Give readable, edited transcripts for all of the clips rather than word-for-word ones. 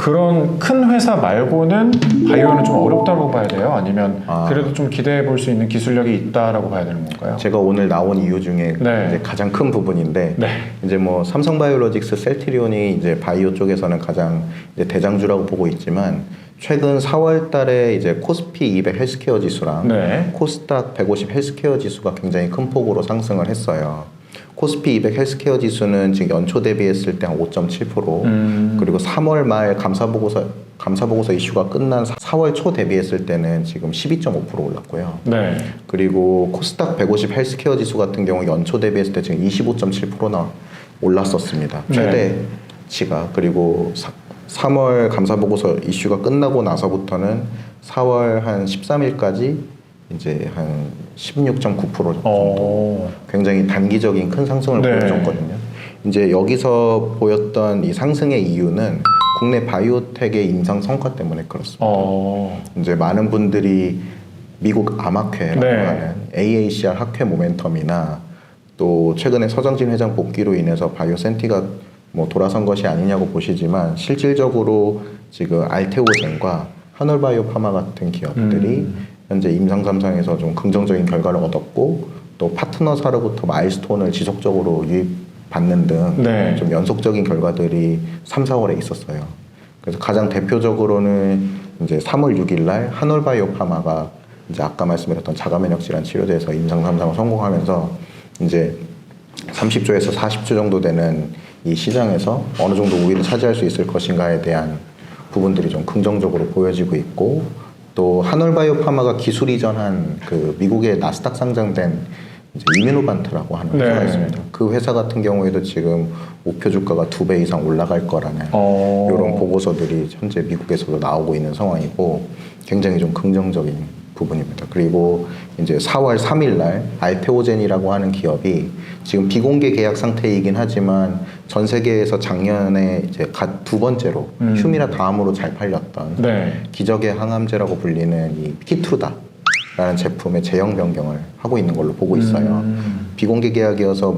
그런 큰 회사 말고는 바이오는 좀 어렵다고 봐야 돼요? 아니면 그래도 좀 기대해 볼 수 있는 기술력이 있다라고 봐야 되는 건가요? 제가 오늘 나온 이유 중에 네. 이제 가장 큰 부분인데 네. 이제 뭐 삼성바이오로직스, 셀트리온이 이제 바이오 쪽에서는 가장 이제 대장주라고 보고 있지만 최근 4월 달에 이제 코스피 200 헬스케어 지수랑 네. 코스닥 150 헬스케어 지수가 굉장히 큰 폭으로 상승을 했어요. 코스피 200 헬스케어 지수는 지금 연초 대비했을 때 한 5.7%, 그리고 3월 말 감사보고서 이슈가 끝난 4월 초 대비했을 때는 지금 12.5% 올랐고요. 네. 그리고 코스닥 150 헬스케어 지수 같은 경우 연초 대비했을 때 지금 25.7%나 올랐었습니다. 최대치가. 그리고 3월 감사보고서 이슈가 끝나고 나서부터는 4월 한 13일까지 이제 한 16.9% 정도 굉장히 단기적인 큰 상승을 보여줬거든요. 이제 여기서 보였던 이 상승의 이유는 국내 바이오텍의 임상 성과 때문에 그렇습니다. 이제 많은 분들이 미국 암학회라고 하는 AACR 학회 모멘텀이나 또 최근에 서정진 회장 복귀로 인해서 바이오센티가 뭐 돌아선 것이 아니냐고 보시지만 실질적으로 지금 알테오젠과 하놀바이오파마 같은 기업들이 현재 임상 3상에서 좀 긍정적인 결과를 얻었고 또 파트너사로부터 마일스톤을 지속적으로 유입받는 등 좀 연속적인 결과들이 3, 4월에 있었어요. 그래서 가장 대표적으로는 이제 3월 6일 날 하놀바이오파마가 이제 아까 말씀드렸던 자가면역 질환 치료제에서 임상 3상을 성공하면서 이제 30조에서 40조 정도 되는 이 시장에서 어느 정도 우위를 차지할 수 있을 것인가에 대한 부분들이 좀 긍정적으로 보여지고 있고, 또 하놀바이오파마가 기술 이전한 그 미국의 나스닥 상장된 이제 이뮤노반트라고 하는 회사가 있습니다. 그 회사 같은 경우에도 지금 목표 주가가 2배 이상 올라갈 거라는 이런 보고서들이 현재 미국에서도 나오고 있는 상황이고 굉장히 좀 긍정적인 부분입니다. 그리고 이제 4월 3일 날 알테오젠이라고 하는 기업이 지금 비공개 계약 상태이긴 하지만 전 세계에서 작년에 이제 두 번째로 휴미라 다음으로 잘 팔렸던 기적의 항암제라고 불리는 이 키투르다라는 제품의 제형 변경을 하고 있는 걸로 보고 있어요. 비공개 계약이어서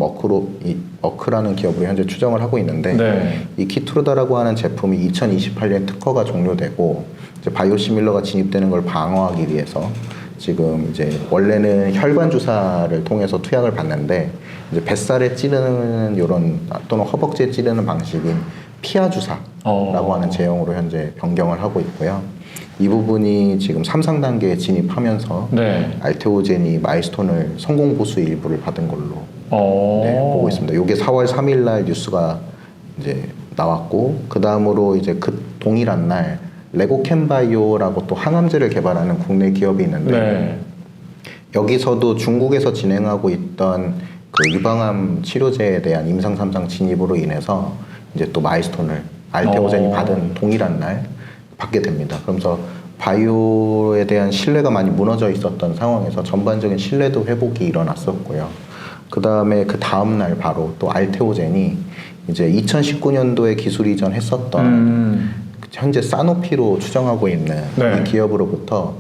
머크라는 기업으로 현재 추정을 하고 있는데 이 키투르다라고 하는 제품이 2028년 특허가 종료되고 이제 바이오시밀러가 진입되는 걸 방어하기 위해서 지금 이제 원래는 혈관 주사를 통해서 투약을 받는데 이제 뱃살에 찌르는 이런 또는 허벅지에 찌르는 방식인 피하 주사라고 하는 제형으로 현재 변경을 하고 있고요. 이 부분이 지금 3상 단계에 진입하면서 알테오젠이 마일스톤을 성공 보수 일부를 받은 걸로 보고 있습니다. 이게 4월 3일 날 뉴스가 이제 나왔고, 그 다음으로 이제 그 동일한 날 레고캠바이오라고 또 항암제를 개발하는 국내 기업이 있는데 여기서도 중국에서 진행하고 있던 그 유방암 치료제에 대한 임상 3상 진입으로 인해서 이제 또 마일스톤을 알테오젠이 받은 동일한 날 받게 됩니다. 그러면서 바이오에 대한 신뢰가 많이 무너져 있었던 상황에서 전반적인 신뢰도 회복이 일어났었고요. 그 다음에 그 다음 날 바로 또 알테오젠이 이제 2019년도에 기술 이전했었던 현재 사노피로 추정하고 있는 이 기업으로부터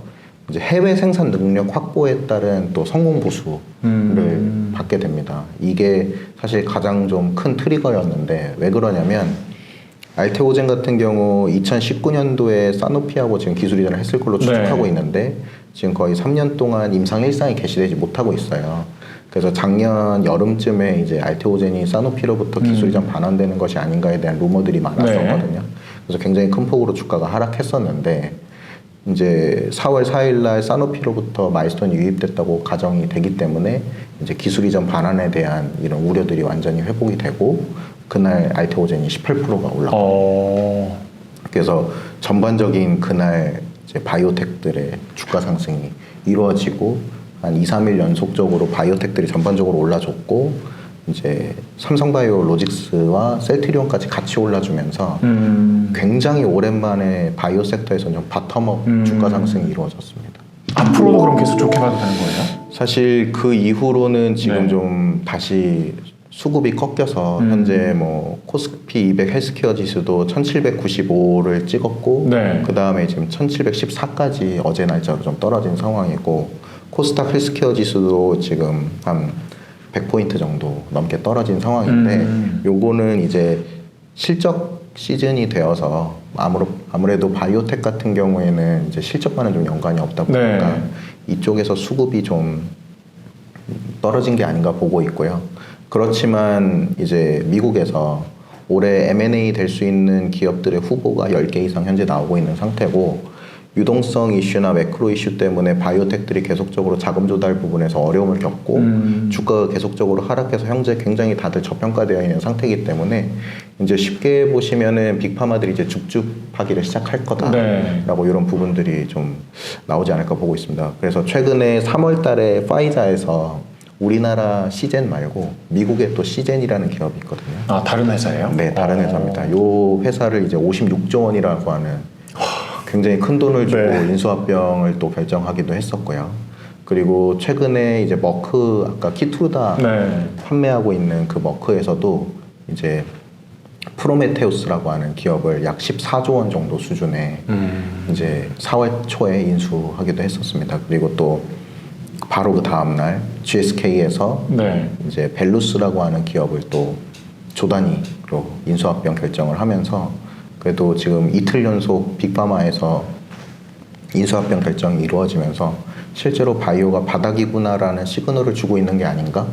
이제 해외 생산 능력 확보에 따른 또 성공 보수를 받게 됩니다. 이게 사실 가장 좀 큰 트리거였는데 왜 그러냐면 알테오젠 같은 경우 2019년도에 사노피하고 지금 기술 이전을 했을 걸로 추측하고 있는데 지금 거의 3년 동안 임상 1상이 개시되지 못하고 있어요. 그래서 작년 여름쯤에 이제 알테오젠이 사노피로부터 기술 이전 반환되는 것이 아닌가에 대한 루머들이 많았었거든요. 그래서 굉장히 큰 폭으로 주가가 하락했었는데 이제 4월 4일 날 사노피로부터 마일스톤이 유입됐다고 가정이 되기 때문에 이제 기술 이전 반환에 대한 이런 우려들이 완전히 회복이 되고 그날 알테오젠이 18%가 올랐거든요. 그래서 전반적인 그날 이제 바이오텍들의 주가 상승이 이루어지고 한 2, 3일 연속적으로 바이오텍들이 전반적으로 올라줬고 이제 삼성바이오로직스와 셀트리온까지 같이 올라주면서 굉장히 오랜만에 바이오 섹터에서 좀 바텀업 주가 상승이 이루어졌습니다. 앞으로도 그럼 계속 좋게 봐도 되는 거예요? 사실 그 이후로는 지금 좀 다시 수급이 꺾여서 현재 뭐 코스피 200 헬스케어 지수도 1795를 찍었고 그 다음에 지금 1714까지 어제 날짜로 좀 떨어진 상황이고 코스닥 헬스케어 지수도 지금 한 100포인트 정도 넘게 떨어진 상황인데 요거는 이제 실적 시즌이 되어서 아무래도 바이오텍 같은 경우에는 이제 실적과는 좀 연관이 없다 보니까 네. 이쪽에서 수급이 좀 떨어진 게 아닌가 보고 있고요. 그렇지만 이제 미국에서 올해 M&A 될 수 있는 기업들의 후보가 10개 이상 현재 나오고 있는 상태고, 유동성 이슈나 매크로 이슈 때문에 바이오텍들이 계속적으로 자금 조달 부분에서 어려움을 겪고 주가가 계속적으로 하락해서 현재 굉장히 다들 저평가되어 있는 상태이기 때문에 이제 쉽게 보시면은 빅파마들이 이제 줍줍하기를 시작할 거다라고 네. 이런 부분들이 좀 나오지 않을까 보고 있습니다. 그래서 최근에 3월 달에 파이자에서 우리나라 시젠 말고 미국의 또 시젠이라는 기업이 있거든요. 아, 다른 회사예요? 네, 다른 회사입니다. 요 회사를 이제 56조 원이라고 하는 굉장히 큰 돈을 주고 네. 인수합병을 또 결정하기도 했었고요. 그리고 최근에 이제 머크, 아까 키투르다 네. 판매하고 있는 그 머크에서도 이제 프로메테우스라고 하는 기업을 약 14조 원 정도 수준의 이제 4월 초에 인수하기도 했었습니다. 그리고 또 바로 그 다음날 GSK에서 네. 이제 벨루스라고 하는 기업을 또 조단위로 인수합병 결정을 하면서 그래도 지금 이틀 연속 빅파마에서 인수합병 결정이 이루어지면서 실제로 바이오가 바닥이구나라는 시그널을 주고 있는 게 아닌가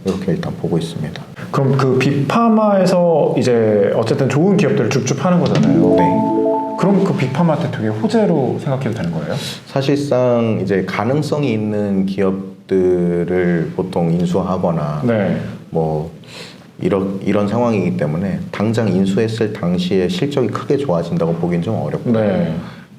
이렇게 일단 보고 있습니다. 그럼 그 빅파마에서 이제 어쨌든 좋은 기업들을 줍줍하는 거잖아요. 네. 그럼 그 빅파마한테 되게 호재로 생각해도 되는 거예요? 사실상 이제 가능성이 있는 기업들을 보통 인수하거나 네. 뭐 이런 상황이기 때문에 당장 인수했을 당시에 실적이 크게 좋아진다고 보기는 좀 어렵고, 네.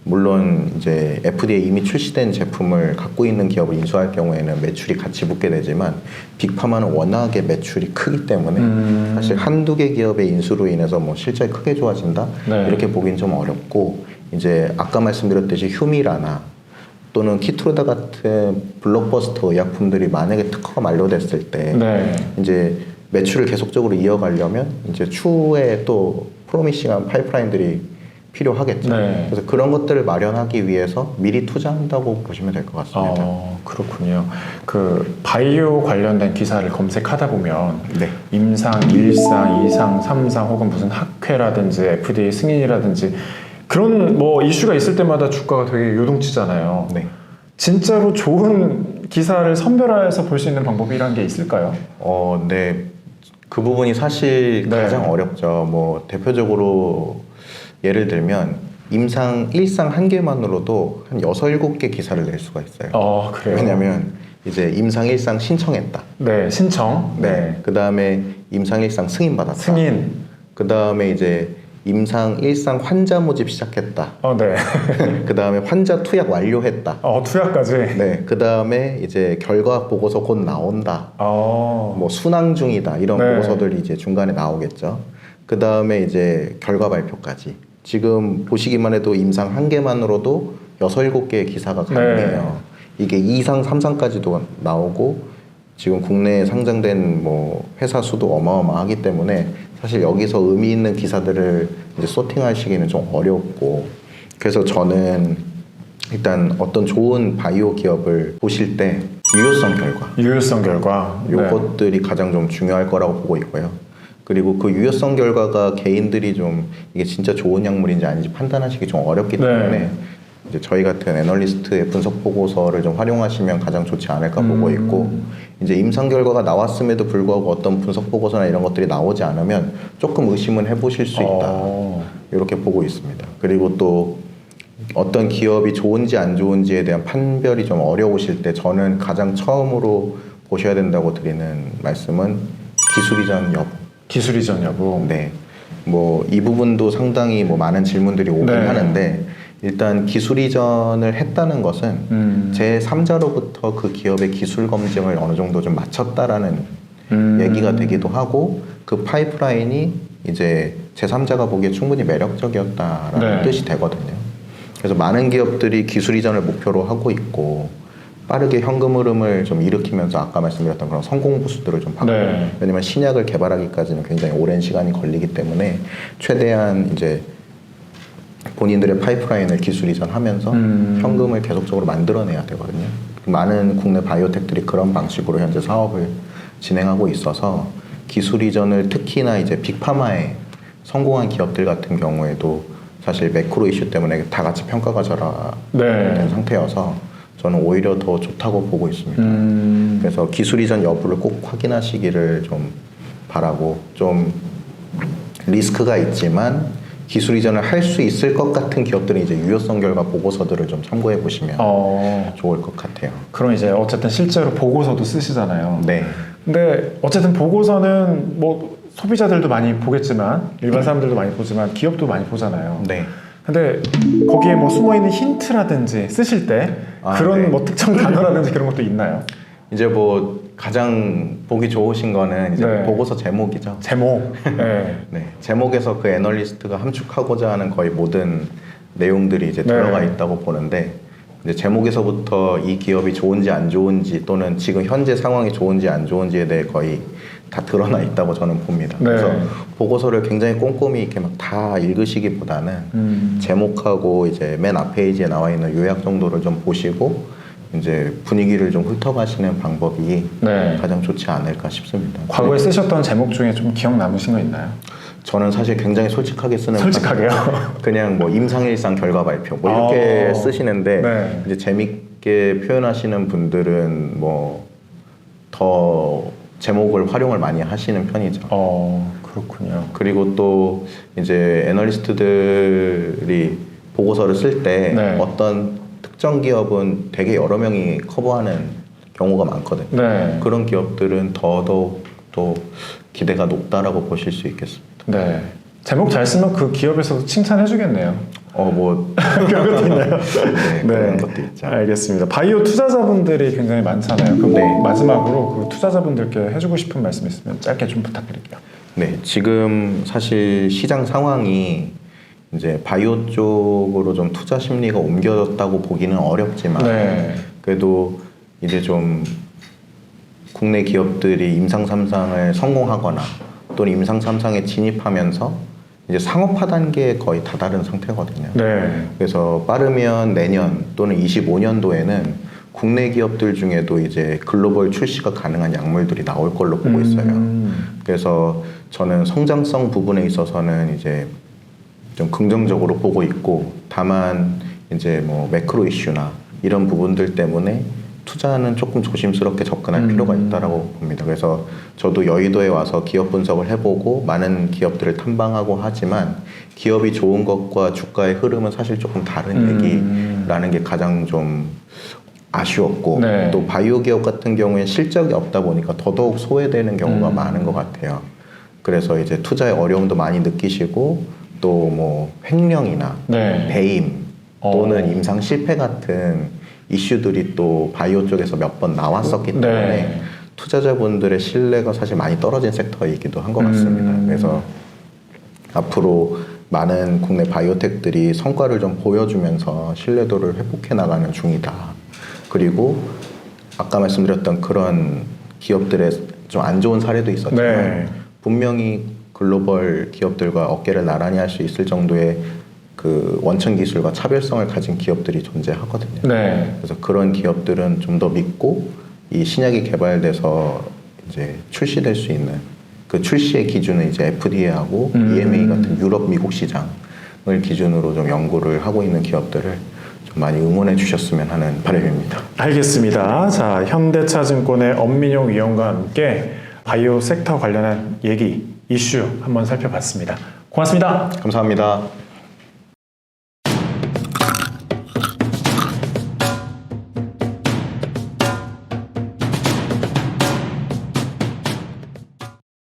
물론 이제 FDA 이미 출시된 제품을 갖고 있는 기업을 인수할 경우에는 매출이 같이 붙게 되지만 빅파마는 워낙에 매출이 크기 때문에 사실 한두 개 기업의 인수로 인해서 뭐 실적이 크게 좋아진다 네. 이렇게 보기는 좀 어렵고, 이제 아까 말씀드렸듯이 휴미라나 또는 키트로다 같은 블록버스터 의약품들이 만약에 특허가 만료됐을 때 네. 이제 매출을 계속적으로 이어가려면 이제 추후에 또 프로미싱한 파이프라인들이 필요하겠죠. 네. 그래서 그런 것들을 마련하기 위해서 미리 투자한다고 보시면 될 것 같습니다. 그렇군요. 그 바이오 관련된 기사를 검색하다 보면 네. 임상 1상, 2상, 3상 혹은 무슨 학회라든지 FDA 승인이라든지 그런 뭐 이슈가 있을 때마다 주가가 되게 요동치잖아요. 네. 진짜로 좋은 기사를 선별해서 볼 수 있는 방법이란 게 있을까요? 네. 그 부분이 사실 네. 가장 어렵죠. 뭐 대표적으로 예를 들면 임상 1상 한 개만으로도 한 6, 7개 기사를 낼 수가 있어요. 그래요? 왜냐면 이제 임상 1상 신청했다. 네, 신청. 네. 그 다음에 임상 1상 승인받았다. 승인. 그 다음에 이제 임상 1상 환자 모집 시작했다. 네. 그 다음에 환자 투약 완료했다. 투약까지. 네. 그 다음에 이제 결과 보고서 곧 나온다. 뭐 순항 중이다. 이런 네. 보고서들이 이제 중간에 나오겠죠. 그 다음에 이제 결과 발표까지. 지금 보시기만 해도 임상 한 개만으로도 6, 7개의 기사가 가능해요. 이게 2상, 3상까지도 나오고 지금 국내에 상장된 뭐 회사 수도 어마어마하기 때문에 사실 여기서 의미 있는 기사들을 이제 소팅하시기는 좀 어렵고, 그래서 저는 일단 어떤 좋은 바이오 기업을 보실 때 유효성 결과 요것들이 가장 좀 중요할 거라고 보고 있고요. 그리고 그 유효성 결과가 개인들이 좀 이게 진짜 좋은 약물인지 아닌지 판단하시기 좀 어렵기 때문에 이제 저희 같은 애널리스트의 분석 보고서를 좀 활용하시면 가장 좋지 않을까 보고 있고, 이제 임상 결과가 나왔음에도 불구하고 어떤 분석 보고서나 이런 것들이 나오지 않으면 조금 의심은 해보실 수 있다. 이렇게 보고 있습니다. 그리고 또 어떤 기업이 좋은지 안 좋은지에 대한 판별이 좀 어려우실 때 저는 가장 처음으로 보셔야 된다고 드리는 말씀은 기술 이전 여부. 기술 이전 여부. 네. 뭐 이 부분도 상당히 뭐 많은 질문들이 오긴 하는데, 일단 기술 이전을 했다는 것은 제3자로부터 그 기업의 기술 검증을 어느 정도 좀 마쳤다라는 얘기가 되기도 하고, 그 파이프라인이 이제 제3자가 보기에 충분히 매력적이었다라는 뜻이 되거든요. 그래서 많은 기업들이 기술 이전을 목표로 하고 있고 빠르게 현금 흐름을 좀 일으키면서 아까 말씀드렸던 그런 성공 부수들을 좀 받고, 왜냐면 신약을 개발하기까지는 굉장히 오랜 시간이 걸리기 때문에 최대한 이제 본인들의 파이프라인을 기술 이전하면서 현금을 계속적으로 만들어내야 되거든요. 많은 국내 바이오텍들이 그런 방식으로 현재 사업을 진행하고 있어서 기술 이전을 특히나 이제 빅파마에 성공한 기업들 같은 경우에도 사실 매크로 이슈 때문에 다 같이 평가가 절하된 네. 상태여서 저는 오히려 더 좋다고 보고 있습니다. 그래서 기술 이전 여부를 꼭 확인하시기를 좀 바라고, 좀 리스크가 있지만 기술 이전을 할 수 있을 것 같은 기업들은 이제 유효성 결과 보고서들을 좀 참고해 보시면 좋을 것 같아요. 그럼 이제 어쨌든 실제로 보고서도 쓰시잖아요. 네. 근데 어쨌든 보고서는 뭐 소비자들도 많이 보겠지만 일반 사람들도 많이 보지만 기업도 많이 보잖아요. 네. 근데 거기에 뭐 숨어있는 힌트라든지 쓰실 때 그런 네. 뭐 특정 단어라든지 그런 것도 있나요? 이제 뭐 가장 보기 좋으신 거는 이제 네. 보고서 제목이죠. 제목. 네. 네. 제목에서 그 애널리스트가 함축하고자 하는 거의 모든 내용들이 이제 들어가 있다고 보는데, 이제 제목에서부터 이 기업이 좋은지 안 좋은지 또는 지금 현재 상황이 좋은지 안 좋은지에 대해 거의 다 드러나 있다고 저는 봅니다. 네. 그래서 보고서를 굉장히 꼼꼼히 이렇게 막 다 읽으시기보다는 제목하고 이제 맨 앞 페이지에 나와 있는 요약 정도를 좀 보시고 이제 분위기를 좀 훑어가시는 방법이 네. 가장 좋지 않을까 싶습니다. 과거에 쓰셨던 제목 중에 좀 기억 남으신 거 있나요? 저는 사실 굉장히 솔직하게 쓰는 솔직하게요? 그냥 뭐 임상일상 결과 발표 뭐 이렇게 쓰시는데 네. 이제 재밌게 표현하시는 분들은 뭐 더 제목을 활용을 많이 하시는 편이죠. 그렇군요. 그리고 또 이제 애널리스트들이 보고서를 쓸 때 네. 어떤 특정 기업은 되게 여러 명이 커버하는 경우가 많거든요. 네. 그런 기업들은 더더욱 또 기대가 높다라고 보실 수 있겠습니다. 네. 제목 잘 쓰면 그 기업에서도 칭찬해 주겠네요. 뭐 그런 것도 있나요? 네, 그런 것도 있죠. 알겠습니다. 바이오 투자자분들이 굉장히 많잖아요. 그럼 네. 마지막으로 그 투자자분들께 해주고 싶은 말씀 있으면 짧게 좀 부탁드릴게요. 네, 지금 사실 시장 상황이 이제 바이오 쪽으로 좀 투자 심리가 옮겨졌다고 보기는 어렵지만 네. 그래도 이제 좀 국내 기업들이 임상 3상을 성공하거나 또는 임상 3상에 진입하면서 이제 상업화 단계에 거의 다다른 상태거든요. 네. 그래서 빠르면 내년 또는 25년도에는 국내 기업들 중에도 이제 글로벌 출시가 가능한 약물들이 나올 걸로 보고 있어요. 그래서 저는 성장성 부분에 있어서는 이제 좀 긍정적으로 보고 있고, 다만 이제 뭐 매크로 이슈나 이런 부분들 때문에 투자는 조금 조심스럽게 접근할 필요가 있다라고 봅니다. 그래서 저도 여의도에 와서 기업 분석을 해보고 많은 기업들을 탐방하고 하지만 기업이 좋은 것과 주가의 흐름은 사실 조금 다른 얘기라는 게 가장 좀 아쉬웠고, 네. 또 바이오 기업 같은 경우에 실적이 없다 보니까 더더욱 소외되는 경우가 많은 것 같아요. 그래서 이제 투자의 어려움도 많이 느끼시고 또 뭐 횡령이나 네. 배임 또는 임상 실패 같은 이슈들이 또 바이오 쪽에서 몇 번 나왔었기 때문에 네. 투자자분들의 신뢰가 사실 많이 떨어진 섹터이기도 한 것 같습니다. 그래서 앞으로 많은 국내 바이오텍들이 성과를 좀 보여주면서 신뢰도를 회복해 나가는 중이다. 그리고 아까 말씀드렸던 그런 기업들의 좀 안 좋은 사례도 있었지만 네. 분명히 글로벌 기업들과 어깨를 나란히 할 수 있을 정도의 그 원천 기술과 차별성을 가진 기업들이 존재하거든요. 네. 그래서 그런 기업들은 좀 더 믿고 이 신약이 개발돼서 이제 출시될 수 있는 그 출시의 기준은 이제 FDA하고 EMA 같은 유럽, 미국 시장을 기준으로 좀 연구를 하고 있는 기업들을 좀 많이 응원해 주셨으면 하는 바람입니다. 알겠습니다. 자, 현대차증권의 엄민용 위원과 함께 바이오 섹터 관련한 얘기, 이슈 한번 살펴봤습니다. 고맙습니다. 감사합니다.